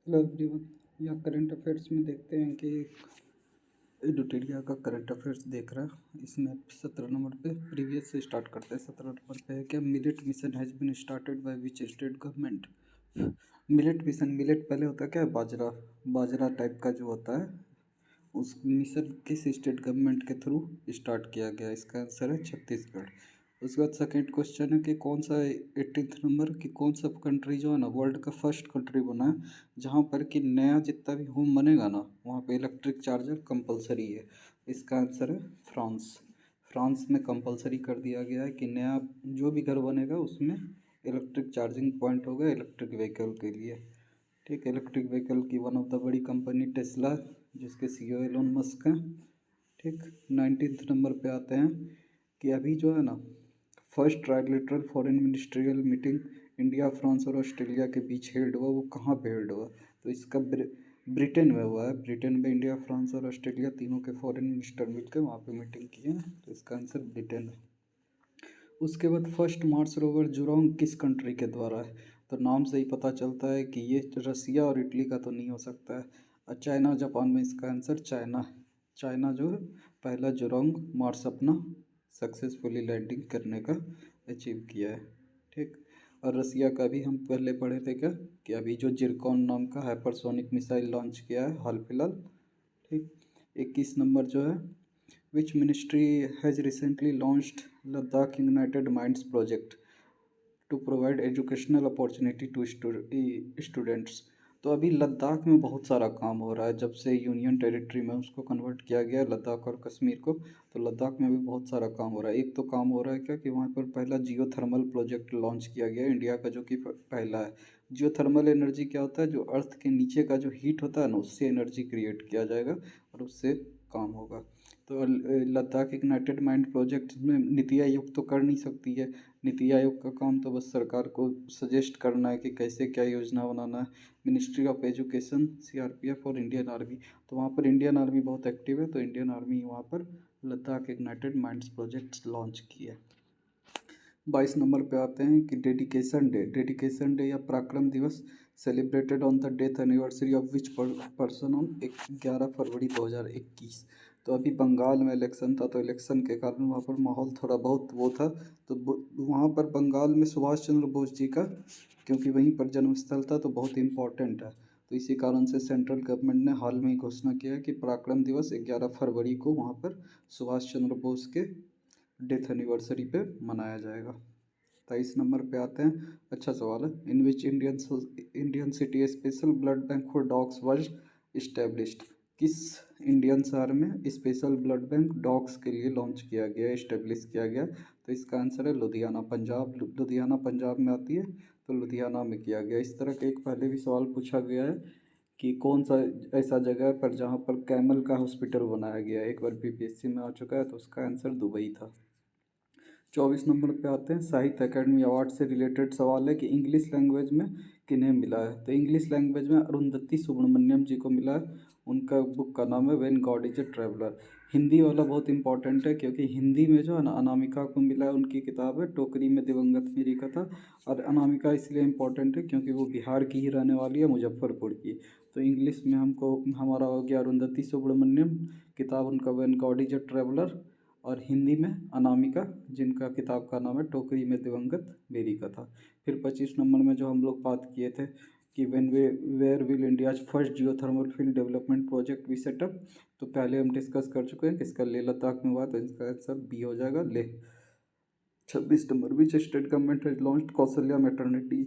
Hello everyone. या current affairs में देखते हैं कि एडुटेरिया का करंट अफेयर्स देख रहा है। इसमें 17 नंबर पे प्रीवियस से स्टार्ट करते हैं। 17 नंबर पे है क्या, millet mission has been started by which state government. Millet mission, millet पहले होता है क्या, बाजरा, बाजरा टाइप का जो होता है, उस मिशन किस स्टेट गवर्नमेंट के थ्रू स्टार्ट किया गया। इसका आंसर है छत्तीसगढ़। उसके बाद सेकंड क्वेश्चन है कि कौन सा 18th नंबर कि कौन सा कंट्री जो है ना वर्ल्ड का फर्स्ट कंट्री बना है जहाँ पर कि नया जितना भी होम बनेगा ना वहाँ पे इलेक्ट्रिक चार्जर कंपलसरी है। इसका आंसर है फ्रांस। फ्रांस में कंपलसरी कर दिया गया है कि नया जो भी घर बनेगा उसमें इलेक्ट्रिक चार्जिंग पॉइंट होगा इलेक्ट्रिक व्हीकल के लिए। ठीक है, इलेक्ट्रिक व्हीकल की वन ऑफ द बड़ी कंपनी टेस्ला, जिसके सीईओ एलोन मस्क हैं। ठीक, 19th नंबर पे आते हैं कि अभी जो है ना first trilateral foreign ministerial meeting India, France और ऑस्ट्रेलिया के बीच हेल्ड हुआ, वो कहाँ पे हेल्ड हुआ। तो इसका ब्रिटेन में हुआ है। ब्रिटेन में इंडिया, फ्रांस और ऑस्ट्रेलिया तीनों के फॉरेन मिनिस्टर मिलकर वहाँ पे मीटिंग किए हैं। तो इसका आंसर ब्रिटेन है। उसके बाद फर्स्ट मार्स रोवर जुरोंग किस कंट्री के द्वारा है। तो नाम से ही पता चलता है कि ये रसिया और इटली का तो नहीं हो सकता है, और चाइना जापान में। इसका आंसर चाइना है। चाइना जो है पहला जुरोंग मार्स अपना सक्सेसफुली लैंडिंग करने का अचीव किया है। ठीक, और रसिया का भी हम पहले पढ़े थे क्या, कि अभी जो जिरकॉन नाम का हाइपरसोनिक मिसाइल लॉन्च किया है हाल फिलहाल। ठीक, 21 नंबर जो है, which ministry has recently launched Ladakh United Minds project to provide educational opportunity to students। तो अभी लद्दाख में बहुत सारा काम हो रहा है जब से यूनियन टेरिटरी में उसको कन्वर्ट किया गया लद्दाख और कश्मीर को। तो लद्दाख में भी बहुत सारा काम हो रहा है। एक तो काम हो रहा है क्या कि वहाँ पर पहला जियो थर्मल प्रोजेक्ट लॉन्च किया गया इंडिया का, जो कि पहला है। जियो थर्मल एनर्जी क्या होता है, जो अर्थ के नीचे का जो हीट होता है ना उससे एनर्जी क्रिएट किया जाएगा और उससे काम होगा। तो लद्दाख यूनाइटेड माइंड प्रोजेक्ट में नीति आयोग तो कर नहीं सकती है। नीति आयोग का काम तो बस सरकार को सजेस्ट करना है कि कैसे क्या योजना बनाना है। मिनिस्ट्री ऑफ एजुकेशन, सीआरपीएफ और इंडियन आर्मी, तो वहाँ पर इंडियन आर्मी बहुत एक्टिव है। तो इंडियन आर्मी वहाँ पर Ladakh United minds projects launch किया। 22 नंबर पे आते हैं कि डेडिकेशन डे, डेडिकेशन डे या पराक्रम दिवस celebrated on the death anniversary of which person on 11 फरवरी 2021। तो अभी बंगाल में इलेक्शन था, तो इलेक्शन के कारण वहाँ पर माहौल थोड़ा बहुत वो था। तो वहाँ पर बंगाल में सुभाष चंद्र बोस जी का, क्योंकि वहीं पर जन्मस्थल था तो बहुत इम्पोर्टेंट है। तो इसी कारण से सेंट्रल गवर्नमेंट ने हाल में ही घोषणा किया है कि पराक्रम दिवस 11 फरवरी को वहाँ पर सुभाष चंद्र बोस के डेथ एनिवर्सरी पे मनाया जाएगा। 23 नंबर पे आते हैं, अच्छा सवाल है। In which Indian city special blood bank for dogs was established. किस इंडियन शहर में स्पेशल ब्लड बैंक डॉग्स के लिए लॉन्च किया गया, इस्टेब्लिश किया गया। तो इसका आंसर है लुधियाना, पंजाब। लुधियाना पंजाब में आती है, तो लुधियाना में किया गया। इस तरह का एक पहले भी सवाल पूछा गया है कि कौन सा ऐसा जगह पर जहाँ पर कैमल का हॉस्पिटल बनाया गया है, एक बार बीपीएससी में आ चुका है। तो उसका आंसर दुबई था। 24 नंबर पे आते हैं, साहित्य अकेडमी अवार्ड से रिलेटेड सवाल है कि इंग्लिश लैंग्वेज में किन्हें मिला है। तो इंग्लिश लैंग्वेज में अरुंधति सुब्रमण्यम जी को मिला है। उनका बुक का नाम है when God is a traveller. Hindi वाला बहुत इंपॉर्टेंट है, क्योंकि हिंदी में जो है ना अनामिका को मिला है, उनकी किताब है टोकरी में दिवंगत मेरी कथा। और अनामिका इसलिए इम्पोर्टेंट है क्योंकि वो बिहार की ही रहने वाली है, मुजफ्फरपुर की। तो इंग्लिश में हमको हमारा हो गया अरुंधति सुब्रमण्यम, किताब उनका when God is a traveller. और हिंदी में अनामिका, जिनका किताब का नाम है टोकरी में दिवंगत मेरी कथा। फिर 25 नंबर में जो हम लोग बात किए थे कि where will India's first geothermal field development project be set up. तो पहले हम डिस्कस कर चुके हैं कि इसका लेह लद्दाख में हुआ, तो इसका आंसर बी हो जाएगा, Leh. 26 number, which state government has launched Kaushalya maternity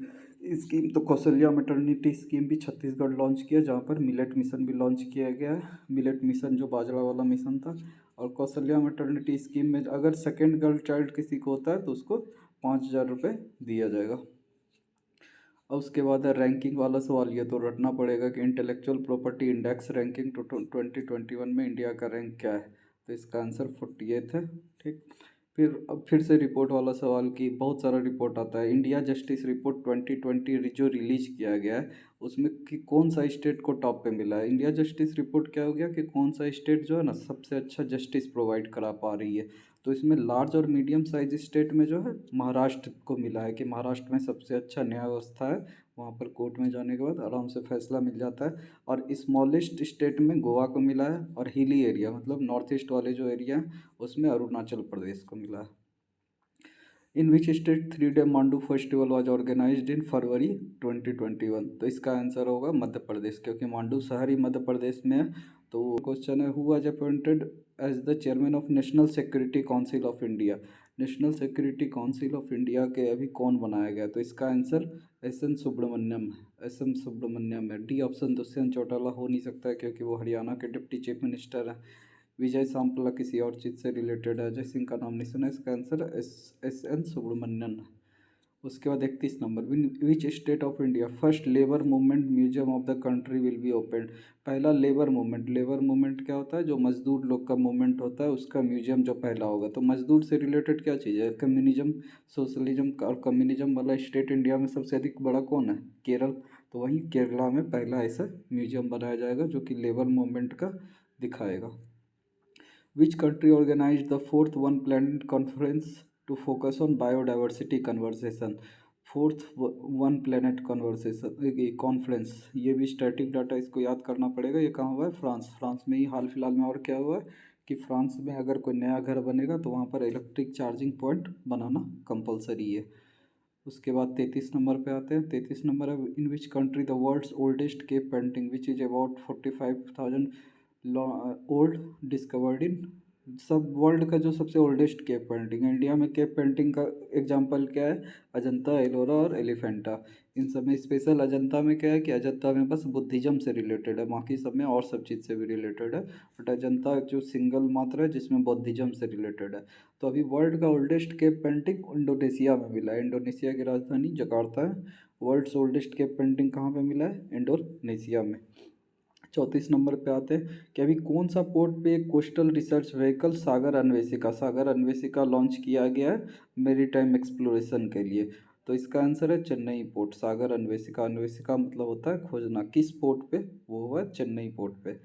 scheme. तो कौशल्या मैटरनिटी स्कीम भी छत्तीसगढ़ लॉन्च किया, जहाँ पर मिलेट मिशन भी लॉन्च किया गया है। मिलेट मिशन जो बाजरा वाला मिशन था। और कौशल्या मैटरनिटी स्कीम में अगर सेकेंड गर्ल चाइल्ड किसी को होता है तो उसको 5,000 रुपये दिया जाएगा। और उसके बाद है रैंकिंग वाला सवाल, ये तो रटना पड़ेगा कि इंटेलेक्चुअल प्रॉपर्टी इंडेक्स रैंकिंग 2021 में इंडिया का रैंक क्या है। तो इसका आंसर 48 है। ठीक, फिर अब फिर से रिपोर्ट वाला सवाल की बहुत सारा रिपोर्ट आता है। इंडिया जस्टिस रिपोर्ट 2020 जो रिलीज किया गया है, उसमें कि कौन सा स्टेट को टॉप पे मिला है। इंडिया जस्टिस रिपोर्ट क्या हो गया कि कौन सा स्टेट जो है ना सबसे अच्छा जस्टिस प्रोवाइड करा पा रही है। तो इसमें लार्ज और मीडियम साइज स्टेट में जो है महाराष्ट्र को मिला है कि महाराष्ट्र में सबसे अच्छा न्याय व्यवस्था है, वहाँ पर कोर्ट में जाने के बाद आराम से फैसला मिल जाता है। और स्मॉलेस्ट स्टेट में गोवा को मिला है, और हिली एरिया मतलब नॉर्थ ईस्ट वाले जो एरिया हैं उसमें अरुणाचल प्रदेश को मिला है। In which state 3 day Mandu festival was organised in February 2021। तो इसका आंसर होगा मध्य प्रदेश, क्योंकि मांडू शहर ही मध्य प्रदेश में है। तो क्वेश्चन है, who was appointed as the chairman of National Security Council of India. National Security Council of India के अभी कौन बनाया गया, तो इसका answer S N. Subramaniam S M. Subramaniam है। डी ऑप्शन दुष्यंत चौटाला हो नहीं सकता है, क्योंकि वो हरियाणा के डिप्टी चीफ मिनिस्टर हैं। विजय सांपला किसी और चीज़ से रिलेटेड है, अजय सिंह का नाम नहीं सुना, इसका आंसर एस.एन. सुब्रमण्यन है। उसके बाद 31 number, which state of India first labour movement museum of the country will be open. पहला लेबर मूवमेंट क्या होता है, जो मजदूर लोग का मूवमेंट होता है उसका म्यूजियम जो पहला होगा। तो मजदूर से रिलेटेड क्या चीज़ है, कम्युनिज्म, सोशलिज्म और कम्युनिज्म वाला स्टेट इंडिया में सबसे अधिक बड़ा कौन है, केरल। तो वहीं केरला में पहला ऐसा म्यूजियम बनाया जाएगा जो कि लेबर मूवमेंट का दिखाएगा। Which country organized the fourth One Planet conference to focus on biodiversity conservation? Fourth one planet conference, ये भी स्टैटिक डाटा इसको याद करना पड़ेगा। ये कहाँ हुआ है, फ्रांस में ही हाल फिलहाल में। और क्या हुआ है कि फ्रांस में अगर कोई नया घर बनेगा तो वहाँ पर इलेक्ट्रिक चार्जिंग पॉइंट बनाना कंपलसरी है। उसके बाद 33 नंबर पे आते हैं। 33 नंबर है, in which country the world's oldest cave painting which is about 45,000 old discovered in. सब वर्ल्ड का जो सबसे ओल्डेस्ट केव पेंटिंग है, इंडिया में केव पेंटिंग का एग्जांपल क्या है, अजंता, एलोरा और एलिफेंटा। इन सब में स्पेशल अजंता में क्या है कि अजंता में बस बुद्धिज्म से रिलेटेड है, बाकी सब में और सब चीज़ से भी रिलेटेड है, बट अजंता जो सिंगल मात्र है जिसमें बुद्धिज्म से रिलेटेड है। तो अभी वर्ल्ड का ओल्डेस्ट केव पेंटिंग इंडोनेशिया में मिला है, इंडोनेशिया की राजधानी जकार्ता है। वर्ल्ड्स ओल्डेस्ट केव पेंटिंग कहाँ पे मिला है, इंडोनेशिया में। 34 नंबर पे आते हैं कि अभी कौन सा पोर्ट पे एक कोस्टल रिसर्च व्हीकल सागर अन्वेषिका लॉन्च किया गया है मेरीटाइम एक्सप्लोरेशन के लिए। तो इसका आंसर है चेन्नई पोर्ट। सागर अन्वेषिका मतलब होता है खोजना, किस पोर्ट पे, वो हुआ चेन्नई पोर्ट पे।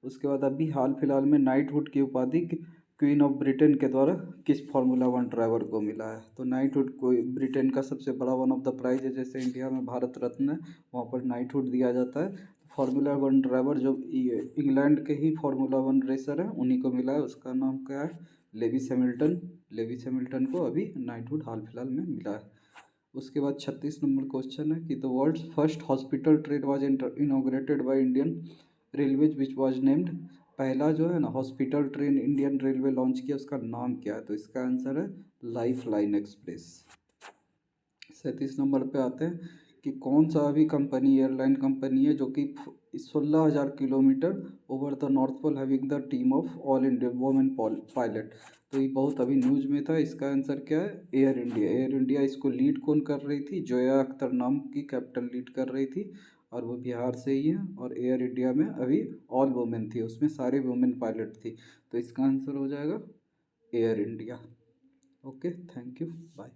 उसके बाद अभी हाल फिलहाल में नाइटहुड की उपाधि क्वीन ऑफ ब्रिटेन के द्वारा किस फार्मूला 1 ड्राइवर को मिला है। तो नाइटहुड को ब्रिटेन का सबसे बड़ा वन ऑफ द प्राइज है, जैसे इंडिया में भारत रत्न है, वहाँ पर नाइटहुड दिया जाता है। फार्मूला 1 ड्राइवर जो इंग्लैंड के ही फार्मूला 1 रेसर है उन्हीं को मिला है, उसका नाम क्या है, लेविस हैमिल्टन को अभी नाइटहुड हाल फिलहाल में मिला है। उसके बाद 36 नंबर क्वेश्चन है कि the world's first hospital train was inaugurated by Indian Railways which was named. पहला जो है ना hospital train Indian railway launch किया, उसका नाम क्या है, तो इसका आंसर है लाइफ लाइन एक्सप्रेस। 37 नंबर पे आते हैं कि कौन सा अभी एयरलाइन कंपनी है जो कि 16,000 kilometre over the North Pole having the team of all India women pilot. तो ये बहुत अभी न्यूज़ में था, इसका आंसर क्या है, एयर इंडिया। इसको लीड कौन कर रही थी, जोया अख्तर नाम की कैप्टन लीड कर रही थी, और वो बिहार से ही है। और एयर इंडिया में अभी ऑल वुमेन थी, उसमें सारे वुमेन पायलट थी। तो इसका आंसर हो जाएगा Air India. Okay, thank you, bye.